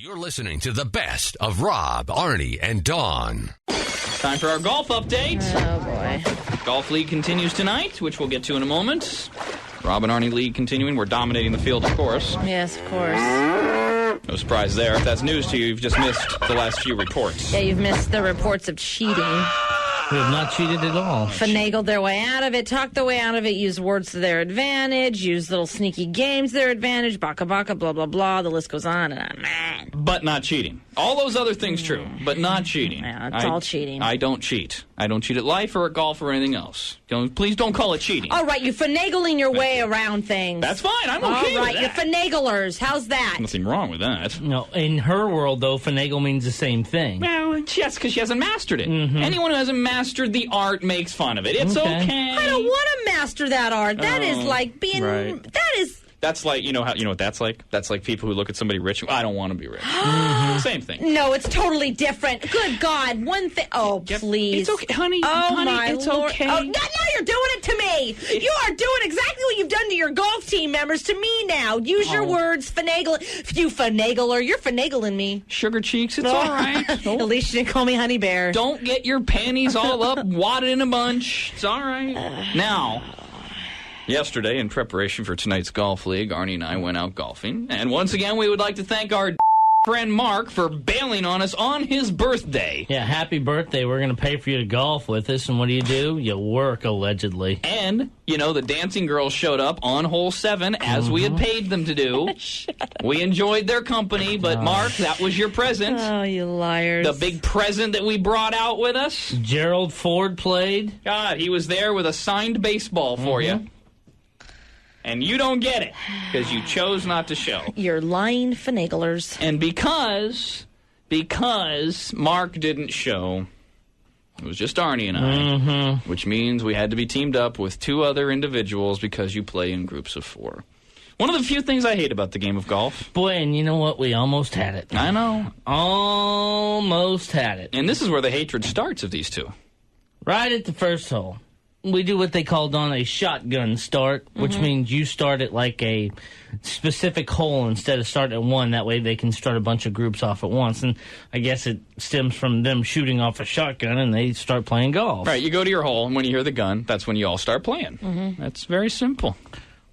You're listening to the best of Rob, Arnie, and Dawn. Time for our golf update. Oh, boy. Golf League continues tonight, which we'll get to in a moment. Rob and Arnie League continuing. We're dominating the field, of course. Yes, of course. No surprise there. If that's news to you, you've just missed the last few reports. Yeah, you've missed the reports of cheating. We have not cheated at all. Finagled their way out of it, talked their way out of it, used words to their advantage, used little sneaky games to their advantage, baka baka, blah, blah, blah. The list goes on and on. Man. But not cheating. All those other things true, but not cheating. Yeah, it's all cheating. I don't cheat. I don't cheat at life or at golf or anything else. Please don't call it cheating. All right, you're finagling your way around things. That's fine. I'm okay All right, with that. you're finaglers. How's that? Nothing wrong with that. No, in her world, though, finagle means the same thing. Well, yes, because she hasn't mastered it. Anyone who hasn't mastered the art makes fun of it. It's okay. I don't want to master that art. That is like being... right. That is... That's like, you know what that's like? That's like people who look at somebody rich. I don't want to be rich. Same thing. No, it's totally different. Good God. One thing... Oh, please. It's okay, honey. Oh, honey, my it's Lord. okay. Oh, now you're doing it to me. You are doing exactly what you've done to your golf team members to me now. Use your words, finagle. You finagler. You're finagling me. Sugar cheeks, it's all right. At least you didn't call me Honey Bear. Don't get your panties all up, wadded in a bunch. It's all right. Now, yesterday, in preparation for tonight's Golf League, Arnie and I went out golfing. And once again, we would like to thank our friend Mark for bailing on us on his birthday. Yeah, happy birthday. We're going to pay for you to golf with us. And what do? You work, allegedly. And, the dancing girls showed up on hole 7, as we had paid them to do. We enjoyed their company, but Mark, that was your present. Oh, you liars. The big present that we brought out with us. Gerald Ford played. God, he was there with a signed baseball for you. And you don't get it, because you chose not to show. You're lying finaglers. And because Mark didn't show, it was just Arnie and I, which means we had to be teamed up with 2 other individuals because you play in groups of 4. One of the few things I hate about the game of golf. Boy, and you know what? We almost had it. I know. Almost had it. And this is where the hatred starts of these 2. Right at the first hole. We do what they called on a shotgun start, which means you start at like a specific hole instead of starting at one. That way they can start a bunch of groups off at once. And I guess it stems from them shooting off a shotgun and they start playing golf. Right, you go to your hole, and when you hear the gun, that's when you all start playing. That's very simple.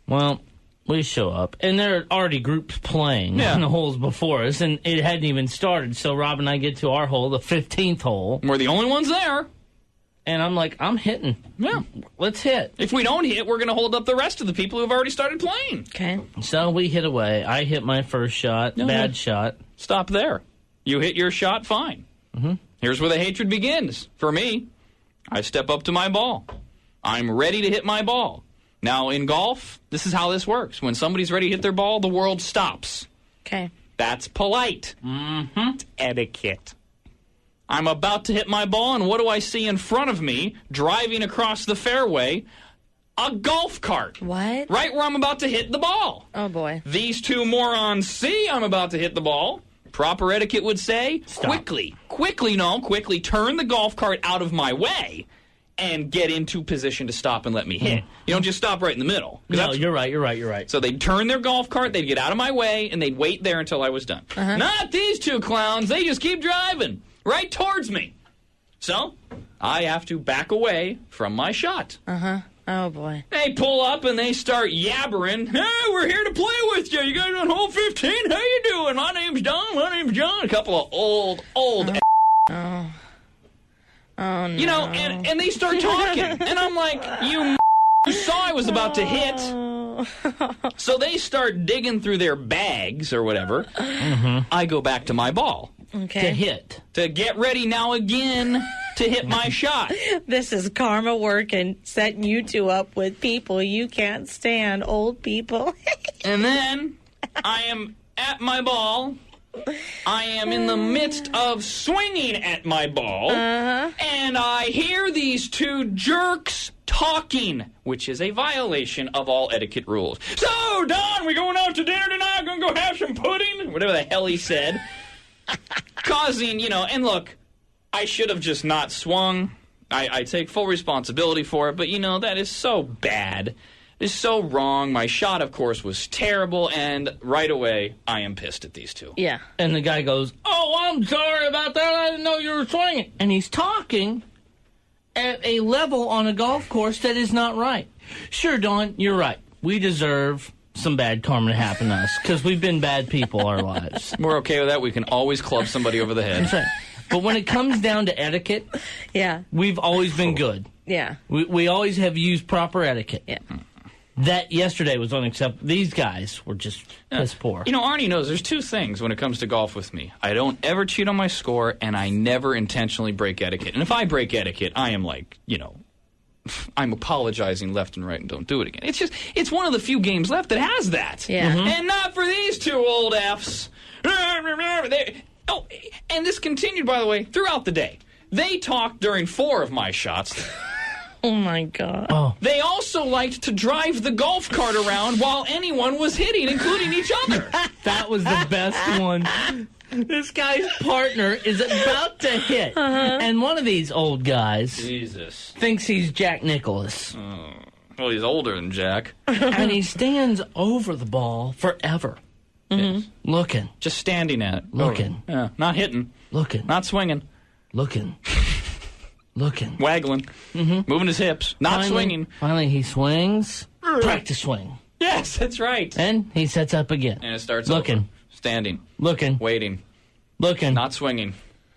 Well, we show up, and there are already groups playing on the holes before us, and it hadn't even started. So Rob and I get to our hole, the 15th hole. We're the only ones there. And I'm like, I'm hitting. Yeah. Let's hit. If we don't hit, we're going to hold up the rest of the people who've already started playing. Okay. So we hit away. I hit my first shot. Bad shot. Stop there. You hit your shot, fine. Here's where the hatred begins. For me, I step up to my ball. I'm ready to hit my ball. Now, in golf, this is how this works. When somebody's ready to hit their ball, the world stops. Okay. That's polite. It's etiquette. I'm about to hit my ball, and what do I see in front of me, driving across the fairway? A golf cart. What? Right where I'm about to hit the ball. Oh, boy. These 2 morons see I'm about to hit the ball. Proper etiquette would say, Stop. quickly turn the golf cart out of my way and get into position to stop and let me hit. You don't just stop right in the middle. No, you're right. So they'd turn their golf cart, they'd get out of my way, and they'd wait there until I was done. Not these 2 clowns. They just keep driving right towards me. So I have to back away from my shot. Oh, boy. They pull up and they start yabbering. Hey, we're here to play with you. You guys on hole 15? How you doing? My name's Don. My name's John. A couple of old. Oh, no. And they start talking. And I'm like, you saw I was about to hit. So they start digging through their bags or whatever. I go back to my ball. Okay. To hit. To get ready now again to hit my shot. This is karma working, setting you 2 up with people you can't stand, old people. And then I am at my ball. I am in the midst of swinging at my ball. And I hear these 2 jerks talking, which is a violation of all etiquette rules. So, Don, we going out to dinner tonight? Gonna go have some pudding? Whatever the hell he said. Causing, and look, I should have just not swung. I take full responsibility for it, but, that is so bad. is so wrong. My shot, of course, was terrible, and right away, I am pissed at these two. Yeah. And the guy goes, "Oh, I'm sorry about that. I didn't know you were swinging." And he's talking at a level on a golf course that is not right. Sure, Dawn, you're right. We deserve some bad karma to happen to us because we've been bad people our lives. We're okay with that. We can always club somebody over the head. That's right. But when it comes down to etiquette, Yeah. we've always been good. Yeah. We always have used proper etiquette. Yeah. That yesterday was unacceptable. These guys were just piss poor. You know, Arnie knows there's two things when it comes to golf with me. I don't ever cheat on my score, and I never intentionally break etiquette. And if I break etiquette, I am like, I'm apologizing left and right and don't do it again. It's one of the few games left that has that. Yeah. Mm-hmm. And not for these two old Fs. And this continued, by the way, throughout the day. They talked during 4 of my shots. Oh, my God. Oh. They also liked to drive the golf cart around while anyone was hitting, including each other. That was the best one. This guy's partner is about to hit. And one of these old guys Jesus. thinks he's Jack Nicklaus. Well, he's older than Jack. And he stands over the ball forever. Yes. Looking, Just standing at it. looking, Yeah, not hitting, looking, not swinging, looking, looking. waggling, moving his hips, not swinging. Finally, he swings. Practice swing. Yes, that's right. And he sets up again. And it starts Looking. over. Standing, Looking, waiting, looking, not swinging,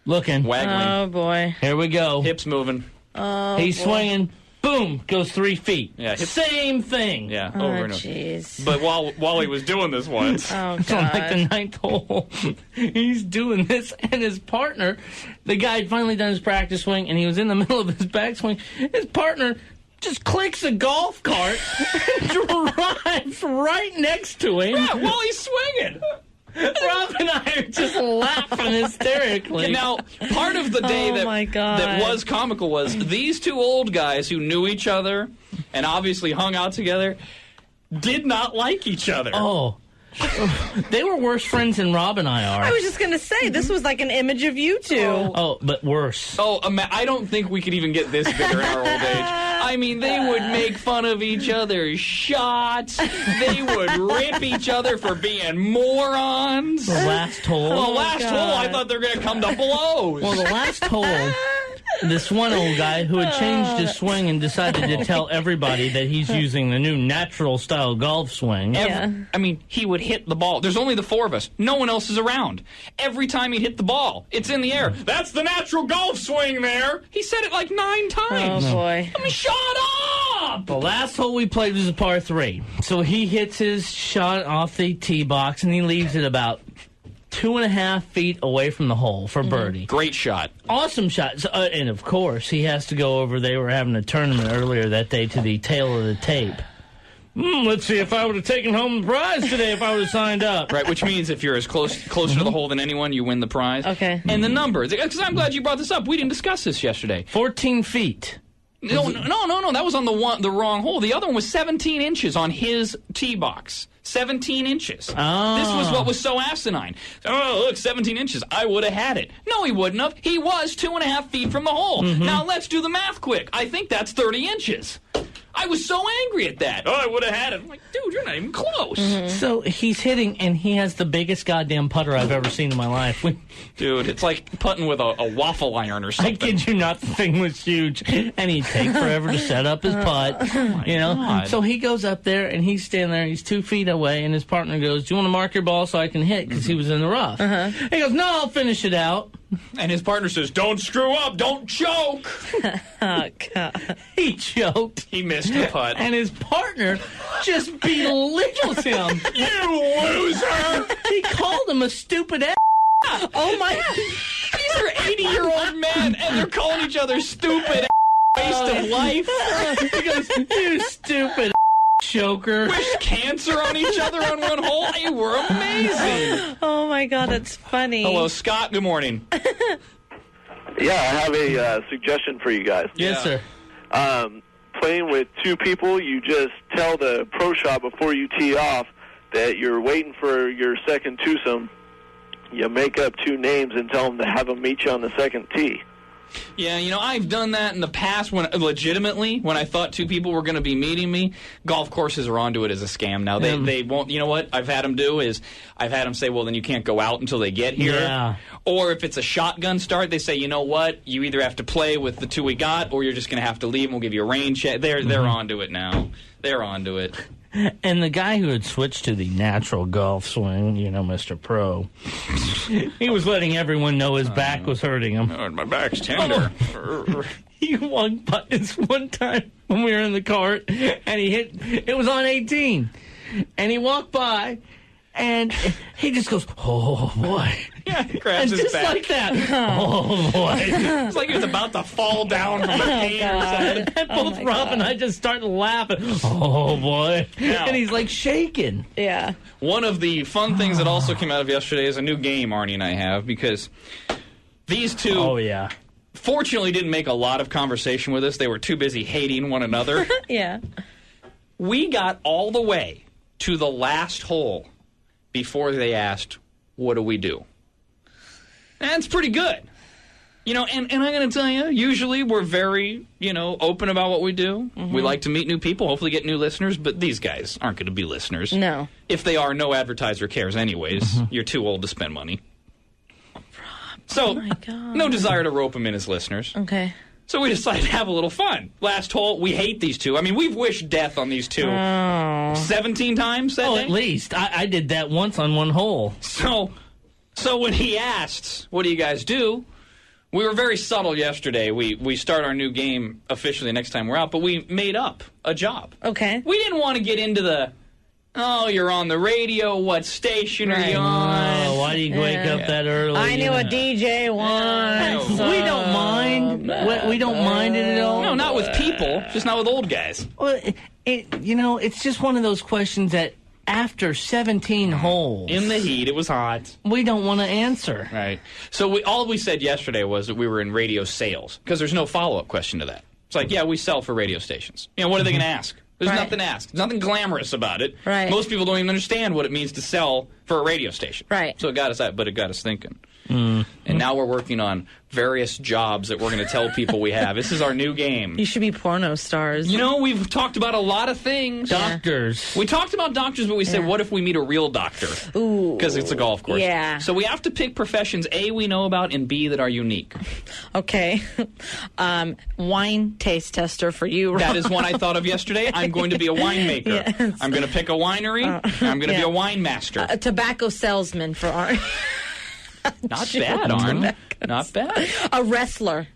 looking. waggling, Oh, boy. Here we go. hips moving. He's swinging. Boom, goes 3 feet. Yeah, Same thing. Yeah, Oh, over and over. jeez. But while he was doing this once, Oh, It's on like the God. 9th hole. He's doing this, and his partner, the guy had finally done his practice swing, and he was in the middle of his backswing. His partner just clicks a golf cart and drives right next to him. yeah, while he's swinging. Rob and I are just laughing hysterically. Now, part of the day Oh, my God. that was comical was these two old guys who knew each other and obviously hung out together did not like each other. Oh. They were worse friends than Rob and I are. I was just going to say, this was like an image of you two. Oh, but worse. I don't think we could even get this bitter in our old age. I mean, they would make fun of each other's shots. They would rip each other for being morons. The last hole. The last hole, I thought they were going to come to blows. Well, the last hole, this one old guy who had changed his swing and decided to tell everybody that he's using the new natural style golf swing. I mean, he would hit the ball. There's only the 4 of us. No one else is around. Every time he'd hit the ball, it's in the air. That's the natural golf swing there. He said it like 9 times. Oh, boy. I mean, shut up! The last hole we played was a par 3. So he hits his shot off the tee box and he leaves it about 2.5 feet away from the hole for birdie. Great shot. Awesome shot. So, and of course, he has to go over. They were having a tournament earlier that day to the tail of the tape. Let's see if I would have taken home the prize today if I would have signed up. Right, which means if you're as closer to the hole than anyone, you win the prize. Okay. And the number, because I'm glad you brought this up. We didn't discuss this yesterday. 14 feet. No. That was on the wrong hole. The other one was 17 inches on his tee box. 17 inches. Oh. This was what was so asinine. Oh, look, 17 inches. I would have had it. No, he wouldn't have. He was 2.5 feet from the hole. Now let's do the math quick. I think that's 30 inches. I was so angry at that. Oh, I would have had it. I'm like, dude, you're not even close. So he's hitting, and he has the biggest goddamn putter I've ever seen in my life. Dude, it's like putting with a waffle iron or I something. kid you not, the thing was huge, and he'd take forever to set up his putt. You know, God. so he goes up there and he's standing there. He's 2 feet away, and his partner goes, "Do you want to mark your ball so I can hit?" Because he was in the rough. He goes, "No, I'll finish it out." And his partner says, "Don't screw up, don't choke." Oh, God. He choked, He missed the putt. and his partner just belittles him. You loser! He called him a stupid ass. Oh, my. These are 80-year-old men, and they're calling each other stupid waste of life. He goes, "You stupid choker." Wished cancer on each other on one hole. They were amazing. Oh, my God, that's funny. Hello, Scott. Good morning. Yeah, I have a suggestion for you guys. Yes, Yeah. sir. Playing with 2 people, you just tell the pro shop before you tee off that you're waiting for your second twosome. You make up 2 names and tell them to have them meet you on the second tee. Yeah, I've done that in the past when I thought two people were going to be meeting me. Golf courses are onto it as a scam now. They won't. You know what I've had them do is I've had them say, well, then you can't go out until they get here. Yeah. Or if it's a shotgun start, they say, you know what, you either have to play with the two we got, or you're just going to have to leave and we'll give you a rain check. They're onto it now. They're onto it. And the guy who had switched to the natural golf swing, Mr. Pro, he was letting everyone know his back was hurting him. Oh, my back's tender. He walked by this one time when we were in the cart, and it was on 18. And he walked by, and he just goes, oh, boy. Yeah, he grabs and his just back. like that. Oh, boy. It's like he was about to fall down from a cane or something. And both Rob and I just started laughing. Oh, boy. Now, and he's like shaking. Yeah. One of the fun things that also came out of yesterday is a new game Arnie and I have, because these two... Oh, yeah. Fortunately, didn't make a lot of conversation with us. They were too busy hating one another. Yeah. We got all the way to the last hole before they asked, what do we do? That's pretty good. And I'm going to tell you, usually we're very, open about what we do. Mm-hmm. We like to meet new people, hopefully get new listeners, but these guys aren't going to be listeners. No. If they are, no advertiser cares anyways. Mm-hmm. You're too old to spend money. So, no desire to rope them in as listeners. Okay. So we decided to have a little fun. Last hole, we hate these two. I mean, we've wished death on these two 17 times that day. At least. I did that once on one hole. So when he asked, what do you guys do? We were very subtle yesterday. We start our new game officially next time we're out, but we made up a job. Okay. We didn't want to get into the... Oh, you're on the radio. What station are you on? Oh, why do you wake up that early? I knew a DJ once. We don't mind. We don't mind it at all. No, not with people. Just not with old guys. Well, it's just one of those questions that after 17 holes... In the heat, it was hot. We don't want to answer. Right. So all we said yesterday was that we were in radio sales, because there's no follow-up question to that. It's like, yeah, we sell for radio stations. What are they going to ask? There's nothing to ask. There's nothing glamorous about it. Right. Most people don't even understand what it means to sell for a radio station. Right. So it got us thinking. Mm. And now we're working on various jobs that we're going to tell people we have. This is our new game. You should be porno stars. We've talked about a lot of things. Doctors. We talked about doctors, but we said, what if we meet a real doctor? Ooh. Because it's a golf course. Yeah. So we have to pick professions, A, we know about, and B, that are unique. Okay. Wine taste tester for you, Rob. That is one I thought of yesterday. I'm going to be a winemaker. Yes. I'm going to pick a winery. I'm going to be a wine master. A tobacco salesman for Arnie. Not bad, Arnie. Not bad. A wrestler.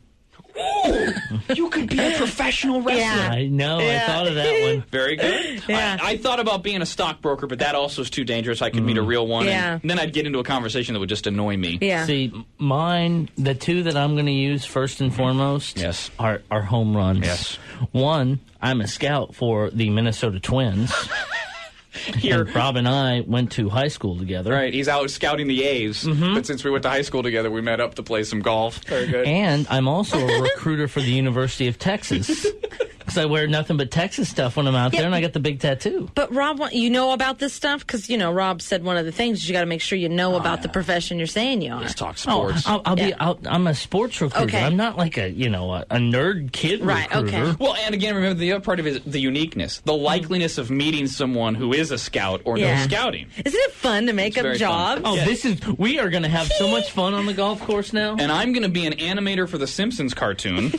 Ooh, you could be a professional wrestler. Yeah. I know. I thought of that one. Very good. Yeah. I thought about being a stockbroker, but that also is too dangerous. I could meet a real one, and then I'd get into a conversation that would just annoy me. Yeah. See, the two that I'm going to use first and foremost are home runs. Yes. One, I'm a scout for the Minnesota Twins. Here. And Rob and I went to high school together. Right, he's out scouting the A's. Mm-hmm. But since we went to high school together, we met up to play some golf. Very good. And I'm also a recruiter for the University of Texas. Because I wear nothing but Texas stuff when I'm out there, and I got the big tattoo. But Rob, you know about this stuff? Because, Rob said one of the things is you got to make sure you know about the profession you're saying you are. Let's talk sports. I'm a sports recruiter. Okay. I'm not like a nerd kid recruiter. Okay. Well, and again, remember the other part of it is the uniqueness, the likeliness of meeting someone who is a scout or no scouting. Isn't it fun to make up jobs? Oh, we are going to have so much fun on the golf course now. And I'm going to be an animator for the Simpsons cartoon.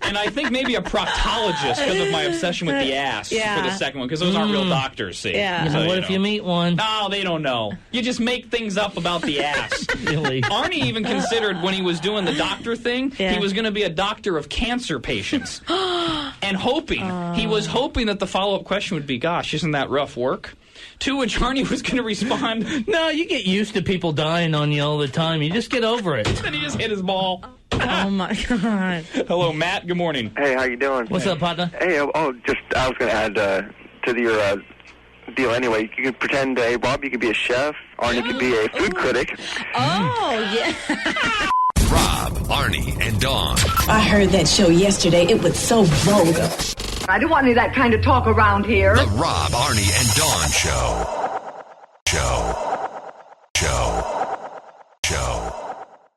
And I think maybe a proctologist because of my obsession with the ass for the second one, because those aren't real doctors, see. Yeah. So, what if you meet one? No, they don't know. You just make things up about the ass. Really? Arnie even considered when he was doing the doctor thing, he was going to be a doctor of cancer patients. And he was hoping that the follow-up question would be, gosh, isn't that rough work? To which Arnie was going to respond, no, you get used to people dying on you all the time. You just get over it. And he just hit his ball. Oh, my God. Hello, Matt. Good morning. Hey, how you doing? What's up, partner? Hey, I was going to add to your deal anyway. You can pretend, hey, Bob, you could be a chef. Arnie could be a food critic. Oh, yeah. Rob, Arnie, and Dawn. I heard that show yesterday. It was so vulgar. I don't want any of that kind of talk around here. The Rob, Arnie, and Dawn Show.